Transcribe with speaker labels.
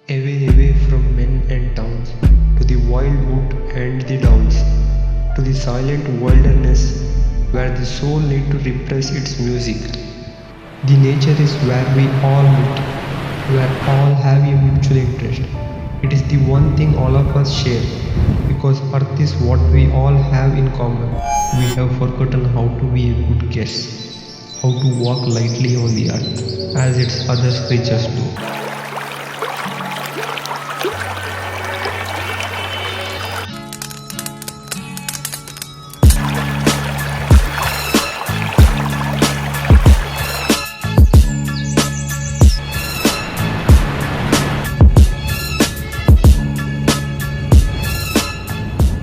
Speaker 1: Away, away from men and towns, to the wild wood and the downs, to the silent wilderness where the soul need to repress its music. The nature is where we all meet, where all have a mutual interest. It is the one thing all of us share, because earth is what we all have in common. We have forgotten how to be a good guest, how to walk lightly on the earth, as its other creatures do.